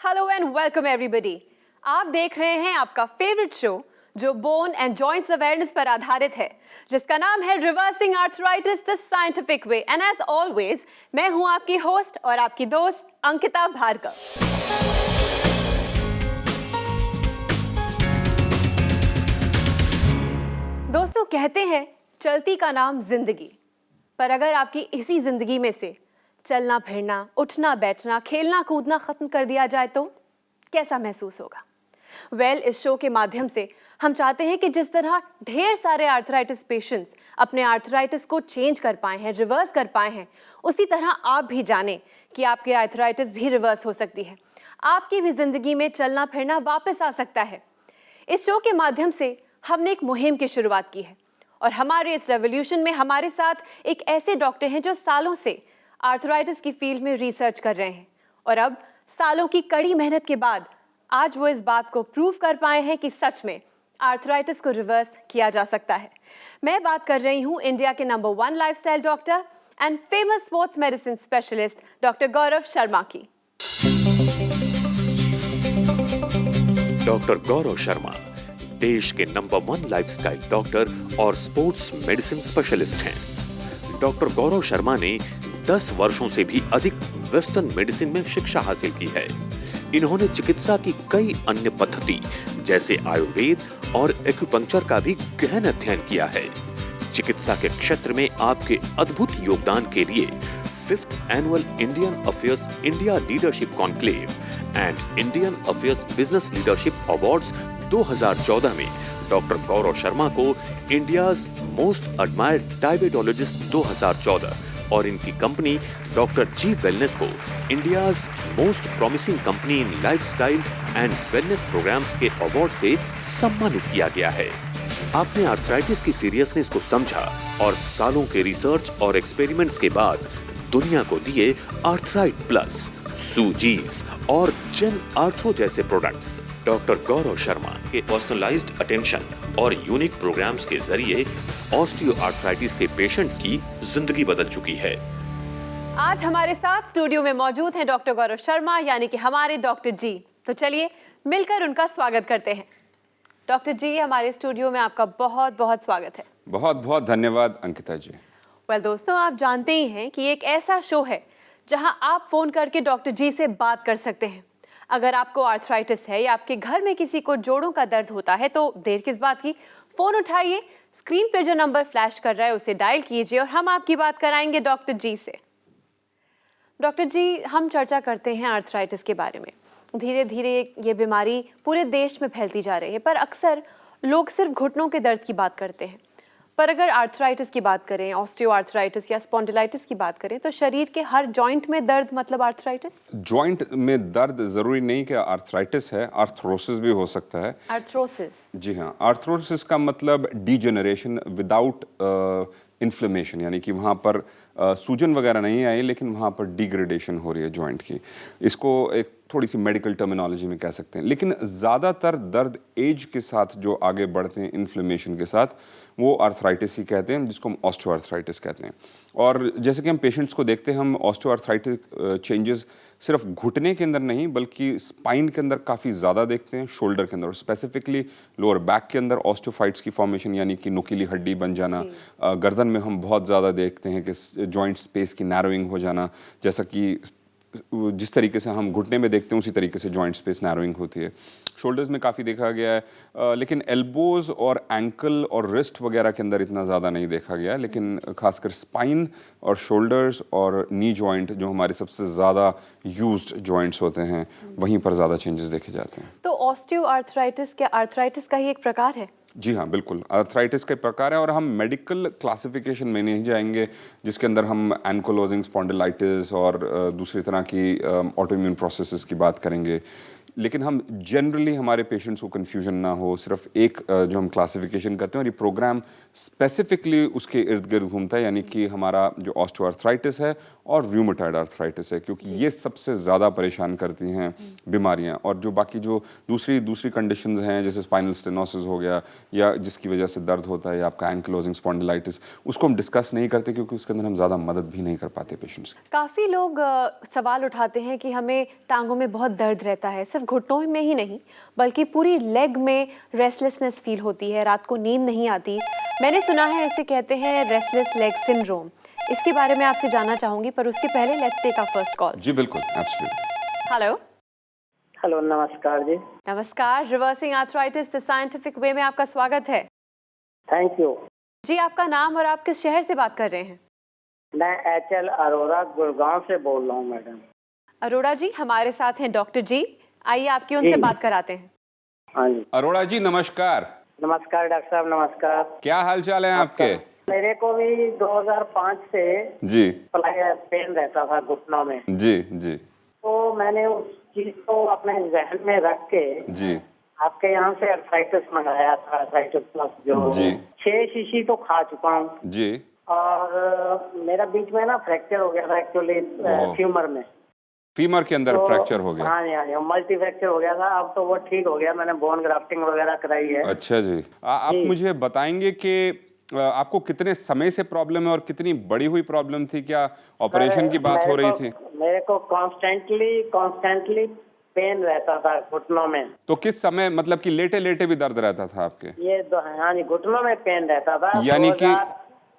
Hello and welcome everybody. आप देख रहे हैं आपका फेवरेट शो जो बोन एंड जॉइंट्स अवेयरनेस पर आधारित है, जिसका नाम है reversing arthritis the scientific way. And as always मैं हूं आपकी होस्ट और आपकी दोस्त अंकिता भार्गव। दोस्तों, कहते हैं चलती का नाम जिंदगी, पर अगर आपकी इसी जिंदगी में से चलना फिरना, उठना बैठना, खेलना कूदना खत्म कर दिया जाए तो कैसा महसूस होगा? इस शो के माध्यम से हम चाहते हैं कि जिस तरह ढेर सारे आर्थराइटिस पेशेंट्स अपने आर्थराइटिस को चेंज कर पाए हैं, रिवर्स कर पाए हैं, उसी तरह आप भी जानें कि आपकी आर्थराइटिस भी रिवर्स हो सकती है। आपकी भी जिंदगी में चलना फिरना वापस आ सकता है। इस शो के माध्यम से हमने एक मुहिम की शुरुआत की है और हमारे इस रेवोल्यूशन में हमारे साथ एक ऐसे डॉक्टर हैं जो सालों से आर्थराइटिस की फील्ड में रिसर्च कर रहे हैं और अब सालों की कड़ी मेहनत के बाद आज वो इस बात को प्रूव कर पाए हैं कि सच में आर्थराइटिस को रिवर्स किया जा सकता है। मैं बात कर रही हूं इंडिया के number 1 lifestyle doctor and famous sports medicine specialist doctor Gaurav Sharma की। डॉक्टर गौरव शर्मा देश के नंबर 1 लाइफस्टाइल डॉक्टर और स्पोर्ट्स मेडिसिन स्पेशलिस्ट हैं। डॉक्टर गौरव शर्मा ने 10 वर्षों से भी अधिक वेस्टर्न मेडिसिन में शिक्षा हासिल की है। इन्होंने चिकित्सा की कई अन्य पद्धति जैसे आयुर्वेद और एक्यूपंक्चर का भी गहन अध्ययन किया है। चिकित्सा के क्षेत्र में आपके अद्भुत योगदान के लिए 5th annual Indian affairs India leadership conclave and Indian affairs business leadership awards 2014 में डॉक्टर गौरव शर्मा को इंडियाज मोस्ट एडमायर्ड डायबिटोलॉजिस्ट 2014 और इनकी कंपनी डॉक्टर जी वेलनेस को India's most promising company in lifestyle and wellness programs के award से सम्मानित किया गया है। आपने आर्थराइटिस की सीरियसनेस को समझा और सालों के रिसर्च और एक्सपेरिमेंट्स के बाद दुनिया को दिए आर्थराइट प्लस, सूजीज और जेन आर्थरो जैसे प्रोडक्ट्स। डॉक्टर गौरव शर्मा के पर्सनलाइज्ड अटेंशन और यूनिक प्रोग्राम्स के जरिए ऑस्टियोआर्थराइटिस के पेशेंट्स की जिंदगी बदल चुकी है। आज हमारे साथ स्टूडियो में मौजूद हैं डॉक्टर गौरव शर्मा, यानी कि हमारे डॉक्टर जी। तो चलिए मिलकर उनका स्वागत करते हैं। डॉक्टर जी, हमारे स्टूडियो में आपका बहुत बहुत स्वागत है। बहुत बहुत धन्यवाद अंकिता जी। दोस्तों, आप जानते ही हैं कि एक ऐसा शो है जहां आप फोन करके डॉक्टर जी से बात कर सकते हैं। अगर आपको आर्थराइटिस है या आपके घर में किसी को जोड़ों का दर्द होता है तो देर किस बात की, फोन उठाइए, स्क्रीन पे जो नंबर फ्लैश कर रहा है उसे डायल कीजिए और हम आपकी बात कराएंगे डॉक्टर जी से। डॉक्टर जी, हम चर्चा करते हैं आर्थराइटिस के बारे में। धीरे धीरे ये बीमारी पूरे देश में फैलती जा रही है, पर अक्सर लोग सिर्फ घुटनों के दर्द की बात करते हैं। पर अगर आर्थराइटिस की बात करें, ऑस्टियोआर्थराइटिस या स्पॉन्डिलाइटिस की बात करें, तो शरीर के हर जॉइंट में दर्द मतलब आर्थराइटिस? जॉइंट में दर्द जरूरी नहीं कि आर्थराइटिस है, आर्थरोसिस भी हो सकता है। आर्थरोसिस? जी हाँ, आर्थरोसिस का मतलब डीजेनरेशन विदाउट इन्फ्लेमेशन, यानी कि वहाँ पर सूजन वगैरह नहीं आई लेकिन वहाँ पर डिग्रेडेशन हो रही है जॉइंट की। इसको एक थोड़ी सी मेडिकल टर्मिनोलॉजी में कह सकते हैं। लेकिन ज़्यादातर दर्द एज के साथ जो आगे बढ़ते हैं इन्फ्लेमेशन के साथ, वो आर्थराइटिस ही कहते हैं, जिसको हम ऑस्टियोआर्थराइटिस कहते हैं। और जैसे कि हम पेशेंट्स को देखते हैं, हम ऑस्टियोआर्थराइटिस चेंजेस सिर्फ घुटने के अंदर नहीं बल्कि स्पाइन के अंदर काफ़ी ज़्यादा देखते हैं, शोल्डर के अंदर और स्पेसिफिकली लोअर बैक के अंदर ऑस्टियोफाइट्स की फॉर्मेशन, यानी कि नुकीली हड्डी बन जाना। गर्दन में हम बहुत ज़्यादा देखते हैं कि जॉइंट स्पेस की नैरोइंग हो जाना, जैसा कि जिस तरीके से हम घुटने में देखते हैं उसी तरीके से जॉइंट स्पेस नैरोइंग होती है। शोल्डर्स में काफ़ी देखा गया है, लेकिन एल्बोज और एंकल और रिस्ट वगैरह के अंदर इतना ज़्यादा नहीं देखा गया है। लेकिन खासकर स्पाइन और शोल्डर्स और नी जॉइंट, जो हमारे सबसे ज़्यादा यूज्ड जॉइंट्स होते हैं, वहीं पर ज़्यादा चेंजेस देखे जाते हैं। तो ऑस्टियोआर्थराइटिस क्या आर्थराइटिस का ही एक प्रकार है? जी हाँ, बिल्कुल आर्थराइटिस के प्रकार है और हम मेडिकल क्लासिफिकेशन में नहीं जाएंगे जिसके अंदर हम एंकोलोजिंग स्पॉन्डिलाइटिस और दूसरी तरह की ऑटोइम्यून प्रोसेसेस की बात करेंगे। लेकिन हम जनरली हमारे पेशेंट्स को कन्फ्यूजन ना हो, सिर्फ एक जो हम क्लासिफिकेशन करते हैं और ये प्रोग्राम स्पेसिफिकली उसके इर्द गिर्द घूमता है, यानी कि हमारा जो ऑस्टियोआर्थराइटिस है और रूमेटॉइड आर्थराइटिस है, क्योंकि ये सबसे ज़्यादा परेशान करती हैं बीमारियां। और जो बाकी जो दूसरी कंडीशंस हैं, जैसे स्पाइनल स्टेनोसिस हो गया या जिसकी वजह से दर्द होता है, या आपका एंकिलोजिंग स्पॉन्डिलाइटिस, उसको हम डिस्कस नहीं करते क्योंकि उसके अंदर हम ज़्यादा मदद भी नहीं कर पाते पेशेंट्स की। काफ़ी लोग सवाल उठाते हैं कि हमें टांगों में बहुत दर्द रहता है, सिर्फ घुटनों में ही नहीं बल्कि पूरी लेग में रेस्टलेसनेस फील होती है, रात को नींद नहीं आती। मैंने सुना है इसे कहते हैं रेस्टलेस लेग सिंड्रोम। इसके बारे में आपसे जानना चाहूंगी, पर उसके पहले let's take our first call. जी बिल्कुल, एब्सोल्युटली। हेलो। हेलो, नमस्कार जी। नमस्कार, reversing arthritis the scientific way में आपका स्वागत है। थैंक यू जी, आपका नाम और आप किस शहर से बात कर रहे हैं? मैं HL अरोड़ा गुड़गांव से बोल रहा हूँ मैडम। अरोड़ा जी, हमारे साथ हैं डॉक्टर जी, आइए आपकी उनसे जी। बात कराते हैं। हाँ जी, अरोड़ा जी नमस्कार, नमस्कार डॉक्टर साहब, नमस्कार। क्या हाल चाल है आपके? मेरे को भी 2005 से जी पेन रहता था घुटनों में, जी जी तो मैंने उस चीज को अपने जहन में रख के जी आपके यहाँ से अर्थराइटिस मंगाया था, अर्थराइटिस प्लस, जो जी। 6 शीशी तो खा चुका हूँ। जी। और मेरा बीच में ना फ्रैक्चर हो गया था एक्चुअली, फ्यूमर में, फीमर के अंदर तो फ्रैक्चर हो गया? हाँ जी, हाँ जी, मल्टी फ्रैक्चर हो गया था। अब तो वो ठीक हो गया, मैंने बोन ग्राफ्टिंग वगैरह कराई है। अच्छा जी। आप जी। मुझे बताएंगे कि आपको कितने समय से प्रॉब्लम है और कितनी बड़ी हुई प्रॉब्लम थी? क्या ऑपरेशन की बात हो रही थी? मेरे को कॉन्स्टेंटली पेन रहता था घुटनों में। तो किस समय, मतलब कि लेटे लेटे भी दर्द रहता था आपके? हाँ जी, घुटनों में पेन रहता था। यानी कि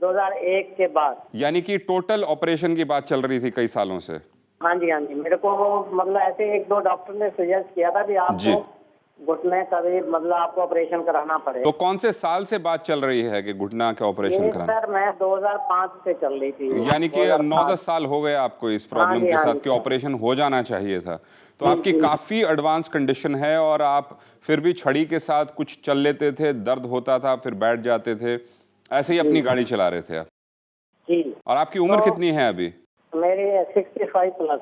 2001 के बाद। यानी कि टोटल ऑपरेशन की बात चल रही थी कई सालों से? हाँ जी, हाँ जी। मेरे को मतलब ऐसे 1-2 डॉक्टर ने सजेस्ट किया था कि जी। आपको घुटने का भी मतलब आपको ऑपरेशन कराना पड़ेगा। तो कौन से साल से बात चल रही है कि घुटना का ऑपरेशन ये कराना? सर मैं 2005 से चल रही थी। यानी कि 9-10 साल हो गए आपको इस हाँ प्रॉब्लम जी, के हाँ साथ जी, कि सर। ऑपरेशन हो जाना चाहिए था। तो जी, आपकी जी। काफी एडवांस कंडीशन है और आप फिर भी छड़ी के साथ कुछ चल लेते थे, दर्द होता था, फिर बैठ जाते थे, ऐसे ही अपनी गाड़ी चला रहे थे आप। जी। और आपकी उम्र तो- कितनी है अभी? मेरी 65 प्लस।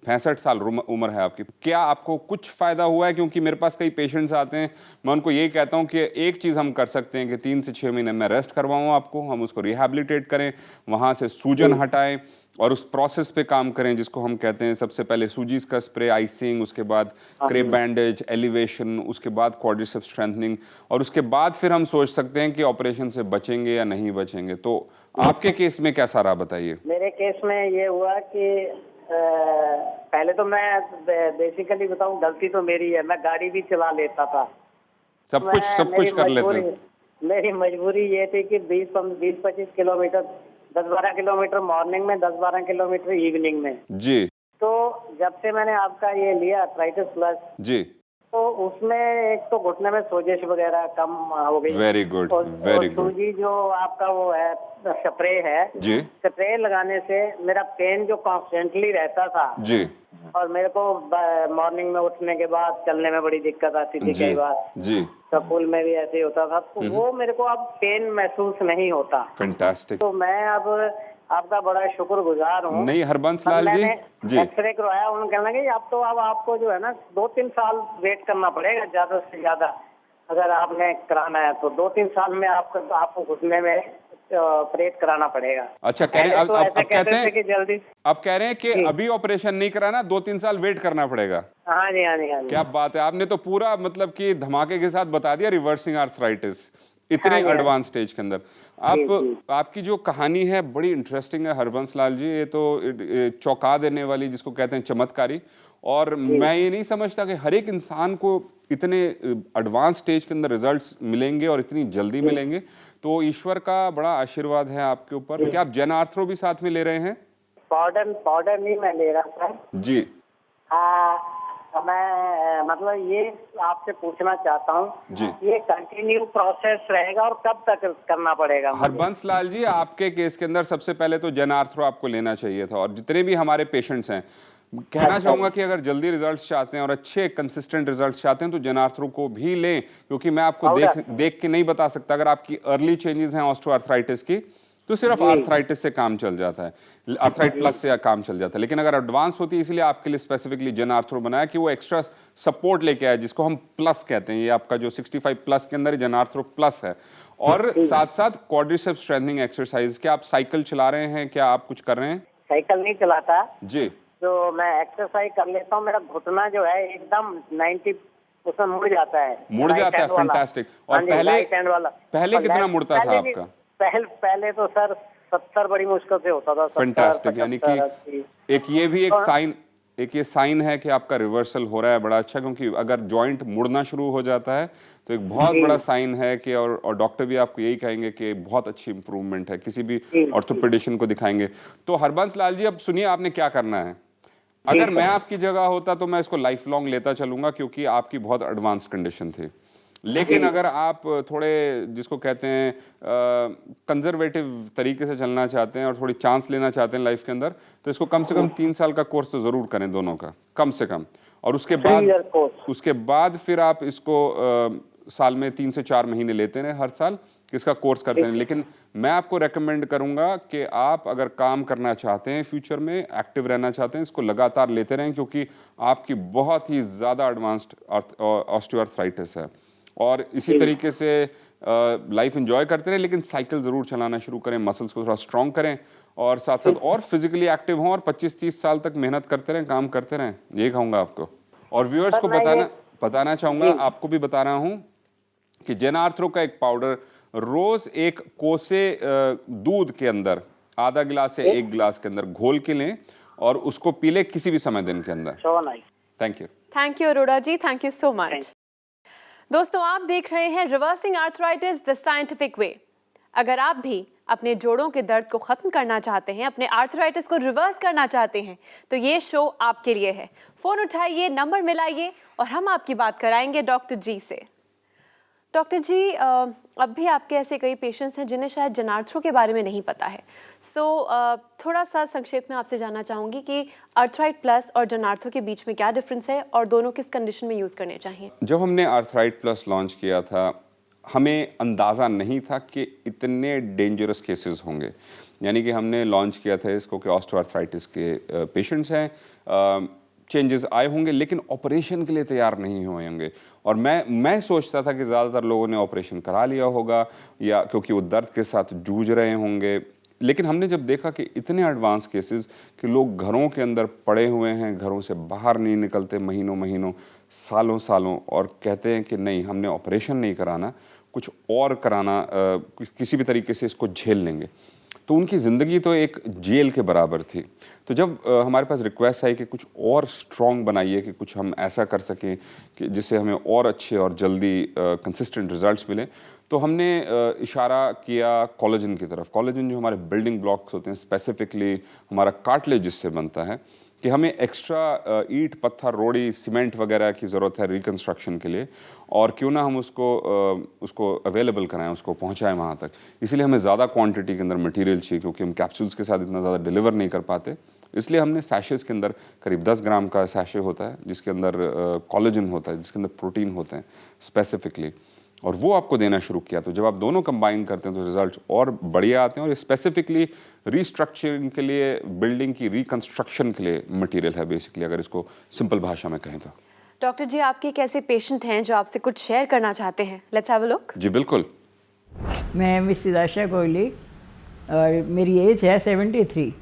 65 साल उम्र है आपकी। क्या आपको कुछ फायदा हुआ है? क्योंकि मेरे पास कई पेशेंट्स आते हैं, मैं उनको यही कहता हूं कि एक चीज हम कर सकते हैं कि 3 से 6 महीने में रेस्ट करवाऊं आपको, हम उसको रिहैबिलिटेट करें, वहां से सूजन हटाएं और उस प्रोसेस पे काम करें जिसको हम कहते हैं सबसे पहले सूजीज का स्प्रे, आइसिंग, उसके बाद क्रेप बैंडेज, एलिवेशन, उसके बाद क्वाड्रिसेप्स स्ट्रेंथनिंग, और उसके बाद फिर हम सोच सकते हैं कि ऑपरेशन से बचेंगे या नहीं बचेंगे। तो आपके केस में कैसा रहा बताइए? मेरे केस में ये हुआ कि पहले तो मैं बेसिकली बताऊं, गलती तो मेरी है, मैं गाड़ी भी चला लेता था। सब कुछ कर लेते हैं। मेरी मजबूरी ये थी कि 20-25 किलोमीटर, 10-12 किलोमीटर मॉर्निंग में, 10-12 किलोमीटर इवनिंग में। जी तो जब से मैंने आपका ये लिया अर्थराइटिस प्लस, जी। तो उसमें एक तो घुटने में सोजिश वगैरह कम हो गई। वेरी गुड, और वेरी गुड। सूजी जो आपका वो है स्प्रे है, जी स्प्रे लगाने से मेरा पेन जो कॉन्स्टेंटली रहता था, जी और मेरे को मॉर्निंग में उठने के बाद चलने में बड़ी दिक्कत आती थी जी कई बार, जी। स्कूल में भी ऐसे ही होता था, तो वो मेरे को अब पेन महसूस नहीं होता। फैंटास्टिक। तो मैं अब आपका बड़ा शुक्रगुजार हूँ। नहीं, हरबंस लाल जी जी। एक्सरे करवाया, उन्होंने कहने लगे अब आपको जो है ना 2-3 साल वेट करना पड़ेगा ज्यादा से ज्यादा, अगर आपने कराना है तो 2-3 साल में आपको घुटने में ऑपरेट कराना पड़ेगा। अच्छा, कह रहे हैं तो अब ऐसे कहते हैं कि जल्दी, अब कह रहे हैं कि अभी ऑपरेशन नहीं कराना, 2-3 साल वेट करना पड़ेगा। हाँ जी, हाँ जी, हाँ जी। क्या बात है, आपने तो पूरा मतलब कि धमाके के साथ बता दिया रिवर्सिंग आर्थराइटिस इतने हाँ जी, एडवांस स्टेज के अंदर। आपकी जो कहानी है बड़ी इंटरेस्टिंग है हरबंस लाल जी, ये तो चौंका देने वाली, जिसको कहते हैं चमत्कारी। और मैं ये नहीं समझता कि हर एक इंसान को इतने एडवांस स्टेज के अंदर रिजल्ट्स मिलेंगे और इतनी जल्दी मिलेंगे, तो ईश्वर का बड़ा आशीर्वाद है आपके ऊपर। क्या आप जन आर्थरो भी साथ में ले रहे हैं? पाउडर नहीं मैं ले रहा था जी। मैं मतलब ये आपसे पूछना चाहता हूँ जी। ये कंटिन्यू प्रोसेस रहेगा और कब तक करना पड़ेगा मुझे? हरबंस लाल जी, आपके केस के अंदर सबसे पहले तो जन आर्थरो आपको लेना चाहिए था, और जितने भी हमारे पेशेंट्स हैं, कहना चाहूंगा कि अगर जल्दी रिजल्ट्स चाहते हैं और अच्छे कंसिस्टेंट रिजल्ट्स चाहते हैं तो जन आर्थरो को भी लें, क्योंकि मैं आपको देख के नहीं बता सकता, अगर आपकी अर्ली चेंजेस हैं ऑस्टियोआर्थराइटिस की तो सिर्फ आर्थराइटिस से काम चल जाता है, आर्थराइट प्लस से काम चल जाता है। लेकिन अगर एडवांस होती है, इसलिए आपके लिए स्पेसिफिकली जन आर्थरो बनाया कि वो एक्स्ट्रा सपोर्ट लेके आए, जिसको हम प्लस कहते हैं। ये आपका जो 65 प्लस के अंदर जन आर्थरो प्लस है। और साथ साथ क्वाड्रिसेप्स स्ट्रेंथनिंग एक्सरसाइज। क्या आप साइकिल चला रहे हैं, क्या आप कुछ कर रहे हैं? साइकिल नहीं चलाता जी। तो मैं एक्सरसाइज कर लेता हूँ। मेरा घुटना जो है एकदम 90 उसमें मुड़ जाता है। मुड़ जाता है, फैंटास्टिक। और पहले कितना मुड़ता था आपका? पहले तो सर 70 बड़ी मुश्किल से होता था। फैंटास्टिक। यानी कि एक ये भी एक साइन है कि आपका रिवर्सल हो रहा है, बड़ा अच्छा। क्योंकि अगर जॉइंट मुड़ना शुरू हो जाता है तो एक बहुत बड़ा साइन है कि और डॉक्टर भी आपको यही कहेंगे कि बहुत अच्छी इंप्रूवमेंट है। किसी भी ऑर्थोपेडिशियन को दिखाएंगे। तो हरबंस लाल जी, अब सुनिए आपने क्या करना है। अगर मैं आपकी जगह होता तो मैं इसको लाइफ लॉन्ग लेता चलूंगा, क्योंकि आपकी बहुत एडवांस कंडीशन थी। लेकिन अगर आप थोड़े जिसको कहते हैं कंजर्वेटिव तरीके से चलना चाहते हैं और थोड़ी चांस लेना चाहते हैं लाइफ के अंदर, तो इसको कम से कम 3 साल का कोर्स तो जरूर करें दोनों का, कम से कम। और उसके बाद फिर आप इसको साल में 3 से 4 महीने लेते रहे हर साल, इसका कोर्स करते हैं। लेकिन मैं आपको रेकमेंड करूंगा कि आप अगर काम करना चाहते हैं, फ्यूचर में एक्टिव रहना चाहते हैं, इसको लगातार लेते रहें, क्योंकि आपकी बहुत ही ज़्यादा एडवांस्ड ऑस्टियोआर्थराइटिस है। और इसी तरीके से लाइफ एंजॉय करते रहें, लेकिन साइकिल ज़रूर चलाना शुरू करें, मसल्स को थोड़ा स्ट्रॉन्ग करें, और साथ साथ और फिजिकली एक्टिव हों, और 25-30 साल तक मेहनत करते रहें, काम करते रहें। ये कहूँगा आपको। और व्यूअर्स को बताना चाहूँगा, आपको भी बता रहा हूँ कि जेन आर्थरो का एक पाउडर रोज एक कोसे दूध के अंदर आधा गिलास से 1 गिलास के अंदर घोल के लें और उसको पी लें किसी भी समय दिन के अंदर। Thank you Arora ji, thank you so much. दोस्तों, आप देख रहे हैं reversing arthritis the scientific way. अगर आप भी अपने जोड़ों के दर्द को खत्म करना चाहते हैं, अपने आर्थराइटिस को रिवर्स करना चाहते हैं, तो ये शो आपके लिए है। फोन उठाइए, नंबर मिलाइए और हम आपकी बात कराएंगे डॉक्टर जी से। डॉक्टर जी, अब भी आपके ऐसे कई पेशेंट्स हैं जिन्हें शायद जनार्थ्रो के बारे में नहीं पता है। थोड़ा सा संक्षेप में आपसे जानना चाहूँगी कि आर्थराइट प्लस और जनार्थ्रो के बीच में क्या डिफरेंस है और दोनों किस कंडीशन में यूज़ करने चाहिए? जब हमने आर्थराइट प्लस लॉन्च किया था, हमें अंदाज़ा नहीं था कि इतने डेंजरस केसेस होंगे। यानी कि हमने लॉन्च किया था इसको कि ऑस्टियोआर्थराइटिस के पेशेंट्स हैं, चेंजेस आए होंगे, लेकिन ऑपरेशन के लिए तैयार नहीं हुए होंगे। और मैं सोचता था कि ज़्यादातर लोगों ने ऑपरेशन करा लिया होगा, या क्योंकि वो दर्द के साथ जूझ रहे होंगे। लेकिन हमने जब देखा कि इतने एडवांस केसेस कि लोग घरों के अंदर पड़े हुए हैं, घरों से बाहर नहीं निकलते महीनों सालों सालों, और कहते हैं कि नहीं, हमने ऑपरेशन नहीं कराना, कुछ और कराना, किसी भी तरीके से इसको झेल लेंगे, तो उनकी ज़िंदगी तो एक जेल के बराबर थी। तो जब हमारे पास रिक्वेस्ट आई कि कुछ और स्ट्रॉन्ग बनाइए, कि कुछ हम ऐसा कर सकें कि जिससे हमें और अच्छे और जल्दी कंसिस्टेंट रिजल्ट्स मिलें, तो हमने इशारा किया कोलेजन की तरफ। कोलेजन जो हमारे बिल्डिंग ब्लॉक्स होते हैं, स्पेसिफिकली हमारा कार्टिलेज जिससे बनता है, कि हमें एक्स्ट्रा ईंट, पत्थर, रोड़ी, सीमेंट वगैरह की ज़रूरत है रिकन्स्ट्रक्शन के लिए, और क्यों ना हम उसको अवेलेबल कराएं, उसको पहुंचाएं वहां तक। इसलिए हमें ज़्यादा क्वांटिटी के अंदर मटेरियल चाहिए, क्योंकि हम कैप्सूल्स के साथ इतना ज़्यादा डिलीवर नहीं कर पाते। इसलिए हमने सैशेस के अंदर करीब 10 ग्राम का सैशे होता है, जिसके अंदर कोलेजन होता है, जिसके अंदर प्रोटीन होते हैं स्पेसिफिकली, और वो आपको देना शुरू किया। तो जब आप दोनों कंबाइन करते हैं तो रिजल्ट्स और बढ़िया आते हैं। और स्पेसिफिकली रिस्ट्रक्चरिंग के लिए, बिल्डिंग की रिकंस्ट्रक्शन के लिए मटेरियल है बेसिकली, अगर इसको सिंपल भाषा में कहें तो। डॉक्टर जी, आपके एक ऐसे पेशेंट हैं जो आपसे कुछ शेयर करना चाहते हैं। Let's have a look. जी बिल्कुल। मैं मिसेस आशा कोहली और मेरी एज है 73।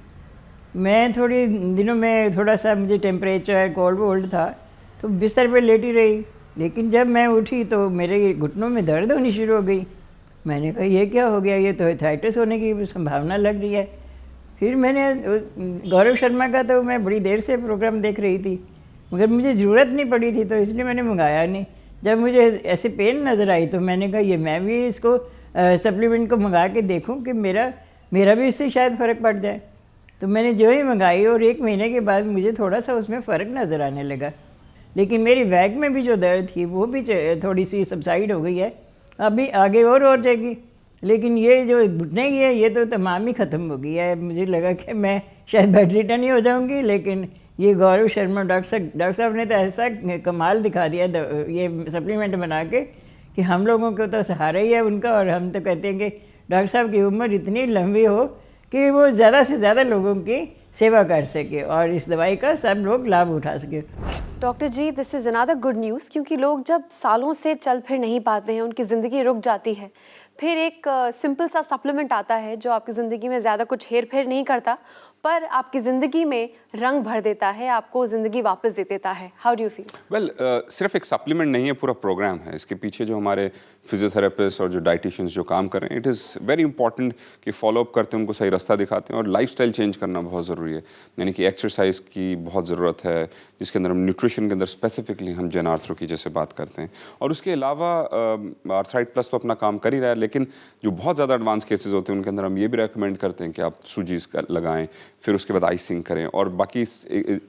मैं थोड़ी दिनों में थोड़ा सा मुझे टेम्परेचर कोल्ड वोल्ड था, तो बिस्तर पे लेटी रही। लेकिन जब मैं उठी तो मेरे घुटनों में दर्द होनी शुरू हो गई। मैंने कहा ये क्या हो गया, ये तो आर्थराइटिस होने की संभावना लग रही है। फिर मैंने गौरव शर्मा का, तो मैं बड़ी देर से प्रोग्राम देख रही थी, मगर मुझे ज़रूरत नहीं पड़ी थी, तो इसलिए मैंने मंगाया नहीं। जब मुझे ऐसे पेन नज़र आई तो मैंने कहा ये मैं भी इसको सप्लीमेंट को मंगा के देखूं कि मेरा भी इससे शायद फ़र्क पड़ जाए। तो मैंने जो ही मंगाई, और 1 महीने के बाद मुझे थोड़ा सा उसमें फ़र्क नज़र आने लगा। लेकिन मेरी बैक में भी जो दर्द थी वो भी थोड़ी सी सबसाइड हो गई है, अभी आगे और जाएगी। लेकिन ये जो घुटने की है, ये तो तमाम ही ख़त्म हो गई है। मुझे लगा कि मैं शायद बेड रिटर्न ही हो जाऊंगी, लेकिन ये गौरव शर्मा डॉक्टर साहब ने तो ऐसा कमाल दिखा दिया ये सप्लीमेंट बना के, कि हम लोगों को तो सहारा ही है उनका। और हम तो कहते हैं कि डॉक्टर साहब की उम्र इतनी लंबी हो कि वो ज़्यादा से ज़्यादा लोगों की सेवा कर सके और इस दवाई का सब लोग लाभ उठा सके। Doctor ji, this is another good news, क्योंकि लोग जब सालों से चल फिर नहीं पाते हैं, उनकी ज़िंदगी रुक जाती है, फिर एक सिंपल सा सप्लीमेंट आता है जो आपकी ज़िंदगी में ज़्यादा कुछ हेर फेर नहीं करता, पर आपकी ज़िंदगी में रंग भर देता है, आपको ज़िंदगी वापस दे देता है। How do you feel? Well, सिर्फ एक सप्लीमेंट नहीं है, पूरा प्रोग्राम है। इसके पीछे जो हमारे फिजियोथेरेपिस्ट और जो डाइटिशियंस जो काम कर रहे हैं, इट इज़ वेरी इंपॉर्टेंट कि फॉलोअप करते हैं, उनको सही रास्ता दिखाते हैं, और लाइफस्टाइल चेंज करना बहुत ज़रूरी है। यानी कि एक्सरसाइज की बहुत ज़रूरत है, जिसके अंदर हम न्यूट्रिशन के अंदर स्पेसिफिकली हम जेन आर्थरो की जैसे बात करते हैं। और उसके अलावा आर्थराइट प्लस तो अपना काम कर ही रहा है, लेकिन जो बहुत ज़्यादा एडवांस केसेस होते हैं उनके अंदर हम ये भी रेकमेंड करते हैं कि आप सूजीज लगाएं, फिर उसके बाद आइसिंग करें। और बाकी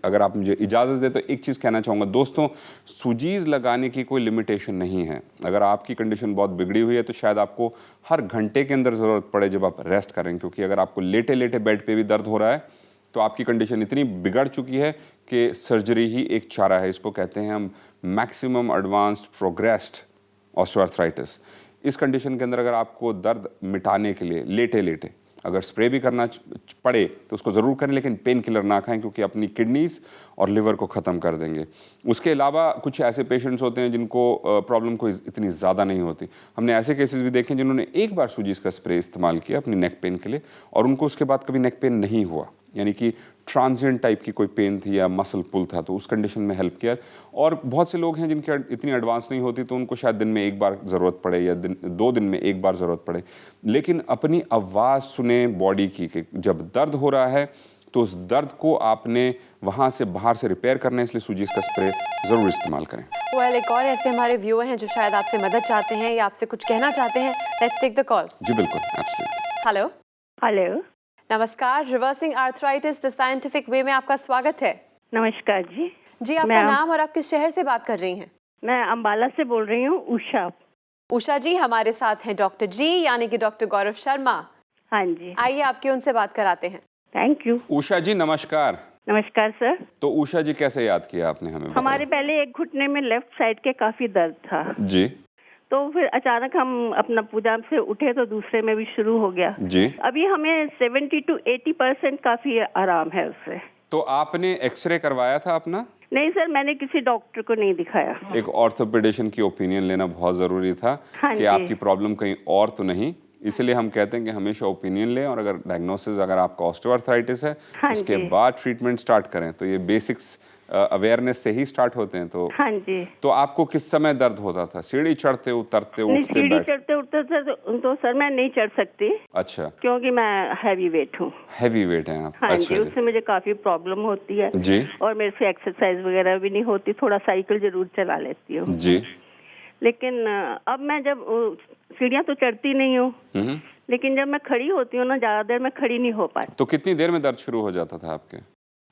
अगर आप मुझे इजाज़त दें तो एक चीज़ कहना चाहूँगा दोस्तों, सूजीज लगाने की कोई लिमिटेशन नहीं है। अगर आपकी कंडीशन बहुत बिगड़ी हुई है तो शायद आपको हर घंटे के अंदर ज़रूरत पड़े जब आप रेस्ट करें, क्योंकि अगर आपको लेटे लेटे बेड पे भी दर्द हो रहा है तो आपकी कंडीशन इतनी बिगड़ चुकी है कि सर्जरी ही एक चारा है। इसको कहते हैं हम मैक्सिमम एडवांस्ड प्रोग्रेस्ड ऑस्टियोआर्थराइटिस। इस कंडीशन के अंदर अगर आपको दर्द मिटाने के लिए लेटे लेटे अगर स्प्रे भी करना पड़े तो उसको ज़रूर करें, लेकिन पेन किलर ना खाएं, क्योंकि अपनी किडनीज और लिवर को ख़त्म कर देंगे। उसके अलावा कुछ ऐसे पेशेंट्स होते हैं जिनको प्रॉब्लम कोई इतनी ज़्यादा नहीं होती। हमने ऐसे केसेस भी देखे जिन्होंने एक बार सूजीज का स्प्रे इस्तेमाल किया अपनी नेक पेन के लिए और उनको उसके बाद कभी नेक पेन नहीं हुआ, यानी कि ट्रांजिएंट टाइप की कोई पेन थी या मसल पुल था, तो उस कंडीशन में हेल्प किया। और बहुत से लोग हैं जिनकी इतनी एडवांस नहीं होती तो उनको शायद दिन में एक बार ज़रूरत पड़े या 2 दिन में एक बार ज़रूरत पड़े, लेकिन अपनी आवाज़ सुने बॉडी की कि जब दर्द हो रहा है तो उस दर्द को आपने वहाँ से बाहर से रिपेयर करना है, इसलिए सूजीज का स्प्रे ज़रूर इस्तेमाल करें। वेल, एक और ऐसे हमारे व्यूअर हैं जो शायद आपसे मदद चाहते हैं या आपसे कुछ कहना चाहते हैं। Let's take the call. जी बिल्कुल, एब्सोल्युटली। हेलो। हेलो, नमस्कार, reversing arthritis the scientific way में आपका स्वागत है। नमस्कार जी। जी, आपका नाम और आप किस शहर से बात कर रही हैं? मैं अंबाला से बोल रही हूँ, उषा। उषा जी, हमारे साथ हैं डॉक्टर जी, यानी कि डॉक्टर गौरव शर्मा। हाँ जी। आइए आपके उनसे बात कराते हैं। Thank you. उषा जी नमस्कार। नमस्कार सर। तो उषा जी कैसे याद किया आपने हमें? हमारे पहले एक घुटने में लेफ्ट साइड के काफी दर्द था जी। तो फिर अचानक हम अपना पूजा से उठे तो दूसरे में भी शुरू हो गया जी। अभी हमें 70 to 80% काफी आराम है उससे। तो आपने एक्सरे करवाया था अपना? नहीं सर, मैंने किसी डॉक्टर को नहीं दिखाया। एक ऑर्थोपेडिशियन की ओपिनियन लेना बहुत ज़रूरी था हाँ कि जी। आपकी प्रॉब्लम कहीं और तो नहीं, इसलिए हम कहते हैं कि हमेशा ओपिनियन लें और अगर डायग्नोसिस अगर आपका ऑस्टियोआर्थराइटिस है हाँ उसके जी। बाद ट्रीटमेंट स्टार्ट करें। तो ये बेसिक्स अवेयरनेस से ही स्टार्ट होते हैं। तो हाँ जी। तो आपको किस समय दर्द होता था? सीढ़ी चढ़ते उतरते नहीं, उठते सीढ़ी बैठ? चढ़ते उठते तो सर मैं नहीं चढ़ सकती अच्छा, क्योंकि मैं हैवी वेट हूँ। हैवी वेट हैं आप? हाँ अच्छा जी, उससे मुझे काफी प्रॉब्लम होती है जी और मेरे से एक्सरसाइज वगैरह भी नहीं होती। थोड़ा साइकिल जरूर चला लेती हूँ, जी। लेकिन अब मैं जब सीढ़ियाँ तो चढ़ती नहीं हूँ, लेकिन जब मैं खड़ी होती हूँ ना, ज्यादा देर में खड़ी नहीं हो पाती। तो कितनी देर में दर्द शुरू हो जाता था आपके?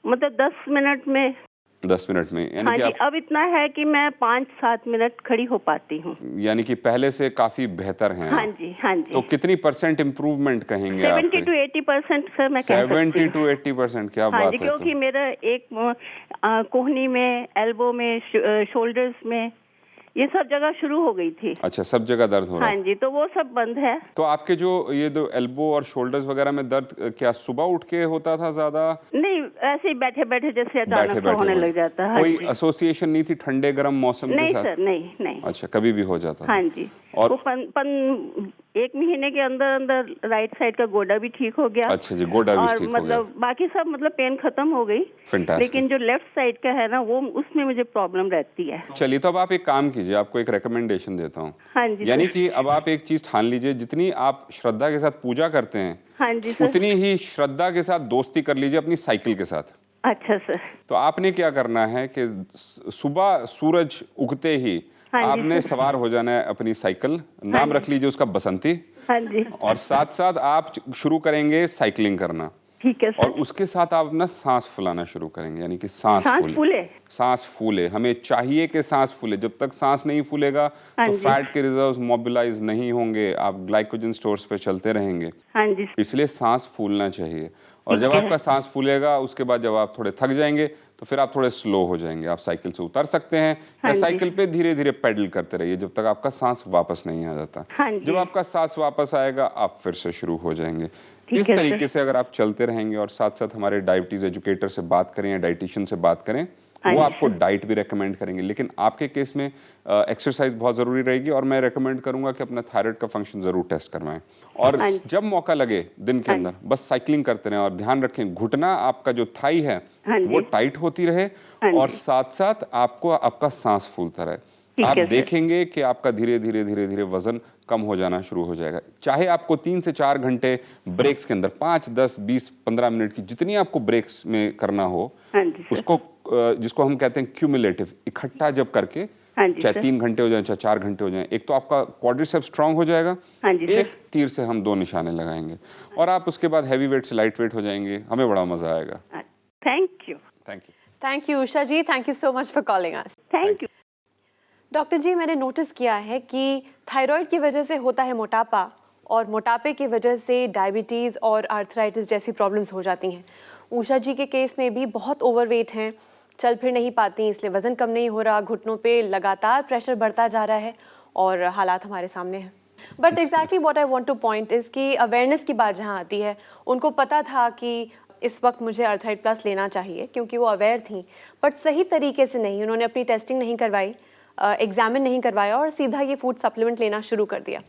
मतलब 10 मिनट में। 10 मिनट में? यानी हाँ कि जी, आप अब इतना है कि मैं 5-7 मिनट खड़ी हो पाती हूँ। यानी कि पहले से काफी बेहतर हैं हाँ आप। जी, हाँ जी। तो कितनी % इम्प्रूवमेंट कहेंगे आप? 70 to 80% सर मैं कह सकती 70 हूँ। to 80%? क्या हाँ बात जी, है। क्योंकि मेरा एक कोहनी में, एल्बो में, शोल्डर्स में, ये सब जगह शुरू हो गई थी। अच्छा, सब जगह दर्द हो रहा है। हाँ जी, तो वो सब बंद है। तो आपके जो ये जो एल्बो और शोल्डर्स वगैरह में दर्द क्या सुबह उठ के होता था ज्यादा? नहीं, ऐसे ही बैठे बैठे जैसे बैठे अचानक से बैठे होने होता? लग जाता है। कोई हाँ जी। एसोसिएशन नहीं थी ठंडे गर्म मौसम के नहीं साथ? सर, नहीं नहीं। अच्छा, कभी भी हो जाता था? हाँ जी। और वो 1 महीने के अंदर अंदर राइट साइड का गोडा भी ठीक हो गया। अच्छा जी, गोडा भी और ठीक हो गया। मतलब बाकी सब मतलब पेन खत्म हो गई। Fantastic। लेकिन जो लेफ्ट साइड का है ना, वो उसमें मुझे प्रॉब्लम रहती है। चलिए, तो अब आप एक काम कीजिए, आपको एक रिकमेंडेशन देता हूँ। हाँ जी यानी सर। कि अब आप एक चीज ठान लीजिए, जितनी आप श्रद्धा के साथ पूजा करते हैं हाँ जी सर। उतनी ही श्रद्धा के साथ दोस्ती कर लीजिए अपनी साइकिल के साथ। अच्छा सर। तो आपने क्या करना है कि सुबह सूरज उगते ही हाँ जी आपने सर। सवार हो जाना है अपनी साइकिल, नाम जी। रख लीजिए उसका बसंती, हाँ जी, और साथ साथ आप शुरू करेंगे साइकिलिंग करना, ठीक है और सर। उसके साथ आप अपना सांस फुलाना शुरू करेंगे, यानी कि सांस सांस फूले? सांस फूले। हमें चाहिए कि सांस फूले। जब तक सांस नहीं फूलेगा हाँ तो जी। फैट के रिजर्व्स मोबिलाइज नहीं होंगे, आप ग्लाइकोजन स्टोर्स पे चलते रहेंगे। हाँ जी। इसलिए सांस फूलना चाहिए। और जब आपका सांस फूलेगा उसके बाद जब आप थोड़े थक जाएंगे तो फिर आप थोड़े स्लो हो जाएंगे, आप साइकिल से उतर सकते हैं या साइकिल पे धीरे धीरे पेडल करते रहिए जब तक आपका सांस वापस नहीं आ जाता। जब आपका सांस वापस आएगा आप फिर से शुरू हो जाएंगे। इस तरीके से अगर आप चलते रहेंगे और साथ साथ हमारे डायबिटीज एजुकेटर से बात करें या डाइटिशियन से बात करें, वो आपको डाइट भी रेकमेंड करेंगे। लेकिन आपके केस में एक्सरसाइज बहुत ज़रूरी रहेगी और मैं रेकमेंड करूंगा कि अपना थायराइड का फंक्शन ज़रूर टेस्ट करवाएं। और जब मौका लगे दिन के अंदर बस साइकिलिंग करते रहें और ध्यान रखें घुटना आपका जो थाई है वो टाइट होती रहे और साथ साथ आपको आपका सांस फूलता रहे। आप देखेंगे कि आपका धीरे धीरे धीरे धीरे वजन कम हो जाना शुरू हो जाएगा। चाहे आपको 3 से 4 घंटे ब्रेक्स के अंदर 5, 10, 20, 15 मिनट की जितनी आपको ब्रेक्स में करना हो, उसको जिसको हम कहते हैं क्यूमुलेटिव, इकट्ठा जब करके चाहे 3 घंटे हो जाए चाहे 4 घंटे हो जाए, एक तो आपका क्वाड्रिसेप्स स्ट्रांग हो जाएगा, एक तीर से हम 2 निशाने लगाएंगे और आप उसके बाद हैवी वेट से लाइट वेट हो जाएंगे। हमें बड़ा मजा आएगा। Thank you. Thank you Usha ji, thank you so much for calling us. Thank you. Doctor ji, मैंने नोटिस किया है कि थायराइड की वजह से होता है मोटापा और मोटापे की वजह से डायबिटीज़ और आर्थराइटिस जैसी प्रॉब्लम्स हो जाती हैं। उषा जी के केस में भी बहुत ओवरवेट हैं, चल फिर नहीं पाती, इसलिए वज़न कम नहीं हो रहा, घुटनों पे लगातार प्रेशर बढ़ता जा रहा है और हालात हमारे सामने हैं। But exactly what I want two point is कि अवेयरनेस की बात जहाँ आती है, उनको पता था कि इस वक्त मुझे अर्थराइड प्लस लेना चाहिए क्योंकि वो अवेयर थी, बट सही तरीके से नहीं, उन्होंने अपनी टेस्टिंग नहीं करवाई, एग्जामिन नहीं करवाया और सीधा ये फूड सप्लीमेंट लेना शुरू कर दिया।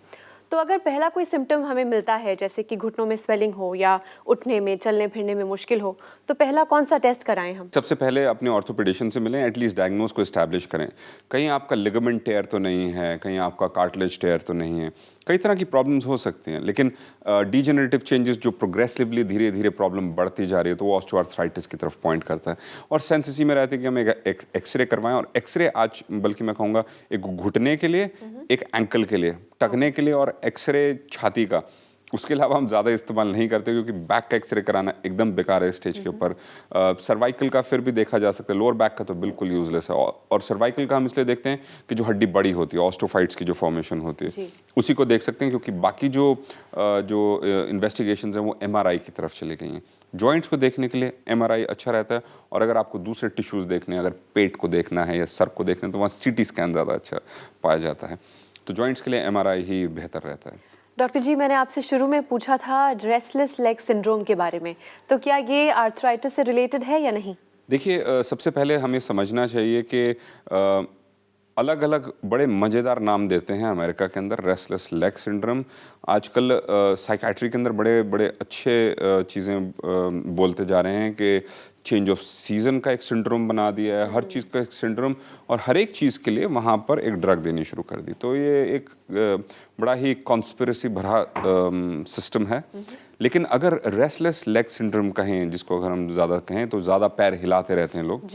तो अगर पहला कोई सिम्टम हमें मिलता है जैसे कि घुटनों में स्वेलिंग हो या उठने में चलने फिरने में मुश्किल हो, तो पहला कौन सा टेस्ट कराएं हम? सबसे पहले अपने ऑर्थोपेडिशियन से मिलें, एटलीस्ट डायग्नोज को एस्टैब्लिश करें। कहीं आपका लिगामेंट टेयर तो नहीं है, कहीं आपका कार्टिलेज टेयर तो नहीं है, कई तरह की प्रॉब्लम्स हो सकती हैं। लेकिन डीजेनरेटिव चेंजेस जो प्रोग्रेसिवली धीरे धीरे प्रॉब्लम बढ़ती जा रही है तो वो ऑस्टियोआर्थराइटिस की तरफ पॉइंट करता है। और सेंस इसी में रहती है कि हम एक एक्सरे करवाएं, और एक्सरे आज बल्कि मैं कहूँगा एक घुटने के लिए, एक एंकल के लिए, टकने के लिए और एक्सरे छाती का, उसके अलावा हम ज़्यादा इस्तेमाल नहीं करते क्योंकि बैक का एक्सरे कराना एकदम बेकार है स्टेज के ऊपर। सर्वाइकल का फिर भी देखा जा सकता है, लोअर बैक का तो बिल्कुल यूजलेस है। और सर्वाइकल का हम इसलिए देखते हैं कि जो हड्डी बड़ी होती है, ऑस्टोफाइट्स की जो फॉर्मेशन होती है, उसी को देख सकते हैं, क्योंकि बाकी जो इन्वेस्टिगेशंस हैं वो MRI की तरफ चली गई हैं। जॉइंट्स को देखने के लिए MRI अच्छा रहता है, और अगर आपको दूसरे टिश्यूज़ देखने, अगर पेट को देखना है या सर को देखना है तो वहाँ CT स्कैन ज़्यादा अच्छा पाया जाता है। तो जॉइंट्स के लिए MRI ही बेहतर रहता है। डॉक्टर जी, मैंने आपसे शुरू में पूछा था रेस्टलेस लेग सिंड्रोम के बारे में, तो क्या ये आर्थराइटिस से रिलेटेड है या नहीं? देखिए, सबसे पहले हमें समझना चाहिए कि अलग अलग बड़े मज़ेदार नाम देते हैं अमेरिका के अंदर। रेस्टलेस लेग सिंड्रोम आजकल साइकाट्री के अंदर बड़े बड़े अच्छे चीज़ें बोलते जा रहे हैं कि चेंज ऑफ सीज़न का एक सिंड्रोम बना दिया है, हर चीज़ का एक सिंड्रोम, और हर एक चीज़ के लिए वहाँ पर एक ड्रग देनी शुरू कर दी। तो ये एक बड़ा ही कॉन्स्पिरेसी भरा सिस्टम है। लेकिन अगर रेस्टलेस लेग सिंड्रोम कहें, जिसको अगर हम ज़्यादा कहें तो ज़्यादा पैर हिलाते रहते हैं लोग,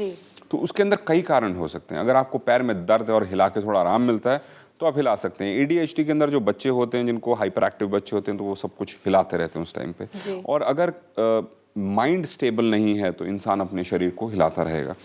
तो उसके अंदर कई कारण हो सकते हैं। अगर आपको पैर में दर्द है और हिला के थोड़ा आराम मिलता है तो आप हिला सकते हैं। ADHD के अंदर जो बच्चे होते हैं, जिनको हाइपर एक्टिव बच्चे होते हैं, तो वो सब कुछ हिलाते रहते हैं उस टाइम पे। और अगर माइंड स्टेबल नहीं है तो इंसान अपने शरीर को हिलाता रहेगा,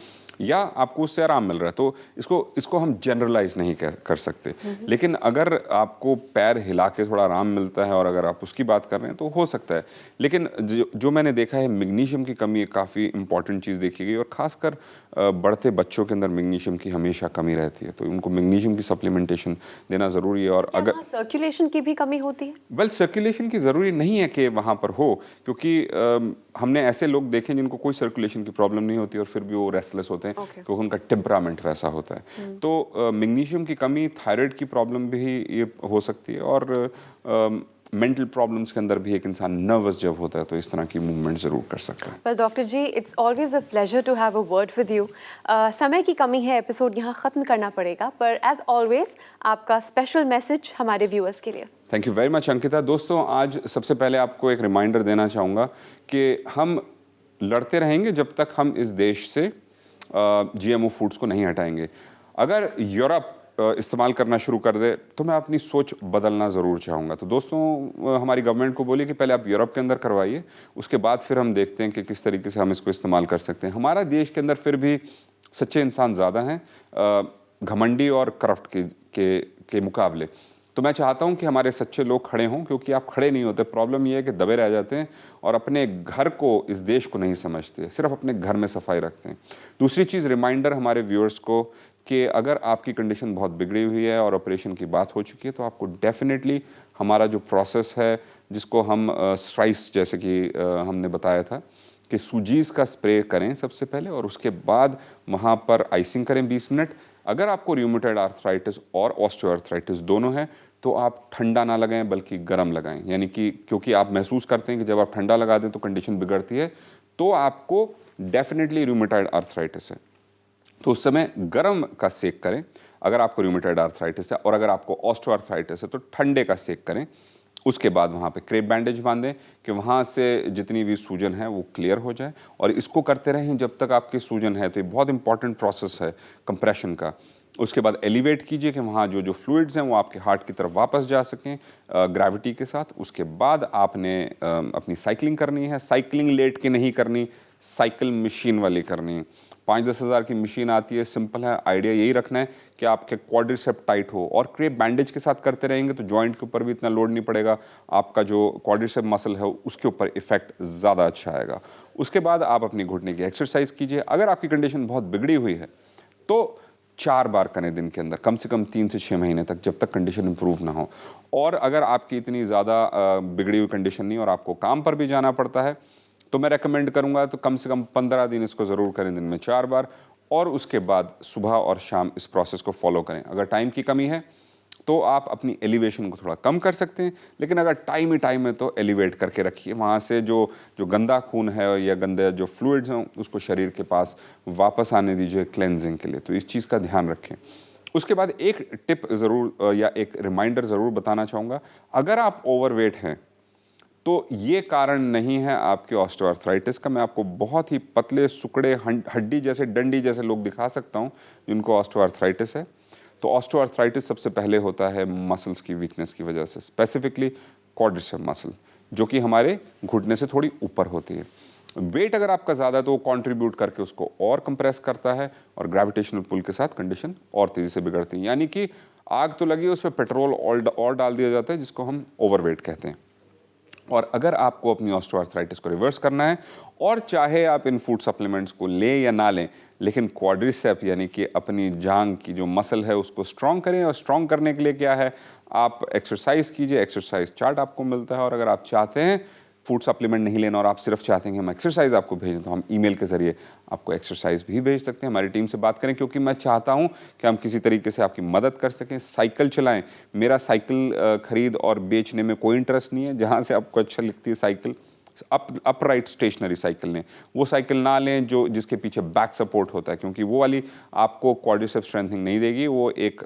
या आपको उससे आराम मिल रहा है, तो इसको हम जनरलाइज नहीं कर सकते। लेकिन अगर आपको पैर हिला के थोड़ा आराम मिलता है और अगर आप उसकी बात कर रहे हैं तो हो सकता है। लेकिन जो मैंने देखा है, मैग्नीशियम की कमी एक काफ़ी इंपॉर्टेंट चीज़ देखी गई, और ख़ासकर बढ़ते बच्चों के अंदर मैग्नीशियम की हमेशा कमी रहती है, तो उनको मैग्नीशियम की सप्लीमेंटेशन देना ज़रूरी है। और अगर सर्कुलेशन की भी कमी होती है? वेल, सर्कुलेशन की ज़रूरी नहीं है कि वहाँ पर हो, क्योंकि हमने ऐसे लोग देखे जिनको कोई सर्कुलेशन की प्रॉब्लम नहीं होती और फिर भी वो रेस्टलेस होते हैं, क्योंकि उनका टेम्परामेंट वैसा होता है। तो मैग्नीशियम की कमी, थायराइड की प्रॉब्लम भी ये हो सकती है, और मेंटल प्रॉब्लम्स के अंदर भी एक इंसान नर्वस जब होता है तो इस तरह की मूवमेंट ज़रूर कर सकता है। पर doctor ji, it's always a pleasure to have a word with you. समय की कमी है, एपिसोड यहाँ ख़त्म करना पड़ेगा, पर एज ऑलवेज आपका स्पेशल मैसेज हमारे व्यूअर्स के लिए। Thank you very much Ankita. दोस्तों, आज सबसे पहले आपको एक रिमाइंडर देना चाहूँगा कि हम लड़ते रहेंगे जब तक हम इस देश से GMO फूड्स को नहीं हटाएंगे। अगर यूरोप इस्तेमाल करना शुरू कर दे तो मैं अपनी सोच बदलना ज़रूर चाहूँगा। तो दोस्तों, हमारी गवर्नमेंट को बोलिए कि पहले आप यूरोप के अंदर करवाइए, उसके बाद फिर हम देखते हैं कि किस तरीके से हम इसको इस्तेमाल कर सकते हैं। हमारा देश के अंदर फिर भी सच्चे इंसान ज़्यादा हैं घमंडी और करप्ट के मुकाबले। तो मैं चाहता हूं कि हमारे सच्चे लोग खड़े हों, क्योंकि आप खड़े नहीं होते। प्रॉब्लम ये है कि दबे रह जाते हैं और अपने घर को, इस देश को नहीं समझते, सिर्फ अपने घर में सफाई रखते हैं। दूसरी चीज़, रिमाइंडर हमारे व्यूअर्स को कि अगर आपकी कंडीशन बहुत बिगड़ी हुई है और ऑपरेशन की बात हो चुकी है तो आपको डेफिनेटली हमारा जो प्रोसेस है, जिसको हम स्ट्राइस जैसे कि हमने बताया था कि सूजीज़ का स्प्रे करें सबसे पहले और उसके बाद वहाँ पर आइसिंग करें 20 मिनट। अगर आपको रूमेटॉइड आर्थराइटिस और ऑस्टियोआर्थराइटिस दोनों है तो आप ठंडा ना लगाएं बल्कि गर्म लगाएं, यानी कि क्योंकि आप महसूस करते हैं कि जब आप ठंडा लगा दें तो कंडीशन बिगड़ती है, तो आपको डेफिनेटली रूमेटॉइड आर्थराइटिस है। तो उस समय गर्म का सेक करें अगर आपको रूमेटॉइड आर्थराइटिस है, और अगर आपको ऑस्टियोआर्थराइटिस है तो ठंडे का सेक करें। उसके बाद वहाँ पे क्रेप बैंडेज बांधें कि वहाँ से जितनी भी सूजन है वो क्लियर हो जाए, और इसको करते रहें जब तक आपकी सूजन है। तो ये बहुत इंपॉर्टेंट प्रोसेस है कंप्रेशन का। उसके बाद एलिवेट कीजिए कि वहाँ जो फ्लूइड्स हैं वो आपके हार्ट की तरफ वापस जा सकें ग्रेविटी के साथ। उसके बाद आपने अपनी साइकिलिंग करनी है। साइकिलिंग लेट के नहीं करनी, साइकिल मशीन वाली करनी है। 5-10 हज़ार की मशीन आती है, सिंपल है। आइडिया यही रखना है कि आपके क्वाड्रिसेप टाइट हो, और क्रेप बैंडेज के साथ करते रहेंगे तो जॉइंट के ऊपर भी इतना लोड नहीं पड़ेगा, आपका जो क्वाड्रिसेप मसल है उसके ऊपर इफेक्ट ज़्यादा अच्छा आएगा। उसके बाद आप अपनी घुटने की एक्सरसाइज कीजिए। अगर आपकी कंडीशन बहुत बिगड़ी हुई है तो 4 बार करें दिन के अंदर, कम से कम 3 से 6 महीने तक, जब तक कंडीशन इंप्रूव ना हो। और अगर आपकी इतनी ज़्यादा बिगड़ी हुई कंडीशन नहीं और आपको काम पर भी जाना पड़ता है तो मैं रेकमेंड करूंगा तो कम से कम 15 दिन इसको ज़रूर करें, दिन में 4 बार, और उसके बाद सुबह और शाम इस प्रोसेस को फॉलो करें। अगर टाइम की कमी है तो आप अपनी एलिवेशन को थोड़ा कम कर सकते हैं, लेकिन अगर टाइम ही टाइम है तो एलिवेट करके रखिए। वहाँ से जो गंदा खून है या गंदे जो फ्लूइड्स हैं उसको शरीर के पास वापस आने दीजिए क्लेंजिंग के लिए। तो इस चीज़ का ध्यान रखें। उसके बाद एक टिप ज़रूर या एक रिमाइंडर ज़रूर बताना चाहूँगा, अगर आप ओवरवेट हैं तो ये कारण नहीं है आपके ऑस्टियोआर्थराइटिस का। मैं आपको बहुत ही पतले सुकड़े हड्डी जैसे, डंडी जैसे लोग दिखा सकता हूँ जिनको ऑस्टियोआर्थराइटिस है। तो ऑस्टियोआर्थराइटिस सबसे पहले होता है मसल्स की वीकनेस की वजह से, स्पेसिफिकली क्वाड्रिसेप मसल, जो कि हमारे घुटने से थोड़ी ऊपर होती है। वेट अगर आपका ज़्यादा है तो वो कॉन्ट्रीब्यूट करके उसको और कंप्रेस करता है, और ग्रेविटेशनल पुल के साथ कंडीशन और तेज़ी से बिगड़ती है। यानी कि आग तो लगी, उस पर पेट्रोल और डाल दिया जाता है, जिसको हम ओवरवेट कहते हैं। और अगर आपको अपनी ऑस्टियोआर्थराइटिस को रिवर्स करना है, और चाहे आप इन फूड सप्लीमेंट्स को लें या ना लें, लेकिन क्वाड्रिसेप यानी कि अपनी जांग की जो मसल है उसको स्ट्रॉन्ग करें। और स्ट्रॉन्ग करने के लिए क्या है, आप एक्सरसाइज कीजिए। एक्सरसाइज चार्ट आपको मिलता है, और अगर आप चाहते हैं फूड सप्लीमेंट नहीं लेना और आप सिर्फ चाहते हैं कि हम एक्सरसाइज आपको भेजें, तो हम ईमेल के ज़रिए आपको एक्सरसाइज भी भेज सकते हैं। हमारी टीम से बात करें, क्योंकि मैं चाहता हूं कि हम किसी तरीके से आपकी मदद कर सकें। साइकिल चलाएं। मेरा साइकिल खरीद और बेचने में कोई इंटरेस्ट नहीं है। जहां से आपको अच्छा लगती है साइकिल, अपराइट स्टेशनरी साइकिल लें। वो साइकिल ना लें जिसके पीछे बैक सपोर्ट होता है, क्योंकि वो वाली आपको क्वाड्रिसेप स्ट्रेंथनिंग नहीं देगी। वो एक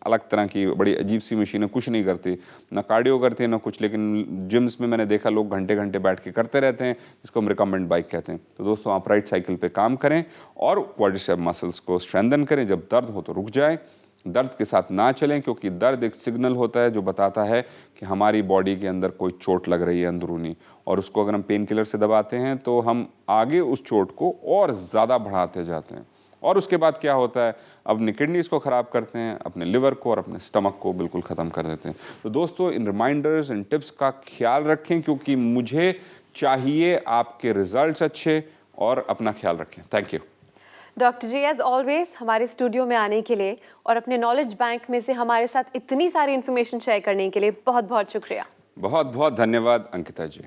अलग तरह की बड़ी अजीब सी मशीन है, कुछ नहीं करती, ना कार्डियो करती है ना कुछ। लेकिन जिम्स में मैंने देखा लोग घंटे घंटे बैठ के करते रहते हैं, जिसको हम रिकमेंड बाइक कहते हैं। तो दोस्तों, अपराइट साइकिल पे काम करें और क्वाड्रिसेप मसल्स को स्ट्रेंथन करें। जब दर्द हो तो रुक जाए, दर्द के साथ ना चलें, क्योंकि दर्द एक सिग्नल होता है जो बताता है कि हमारी बॉडी के अंदर कोई चोट लग रही है अंदरूनी, और उसको अगर हम पेन किलर से दबाते हैं तो हम आगे उस चोट को और ज़्यादा बढ़ाते जाते हैं। और उसके बाद क्या होता है, अपनी किडनीज को ख़राब करते हैं, अपने लिवर को और अपने स्टमक को बिल्कुल ख़त्म कर देते हैं। तो दोस्तों, इन रिमाइंडर्स, इन टिप्स का ख्याल रखें, क्योंकि मुझे चाहिए आपके रिजल्ट्स अच्छे, और अपना ख्याल रखें। Thank you doctor ji, as always हमारे स्टूडियो में आने के लिए और अपने नॉलेज बैंक में से हमारे साथ इतनी सारी इन्फॉर्मेशन शेयर करने के लिए बहुत बहुत शुक्रिया। बहुत बहुत धन्यवाद अंकिता जी।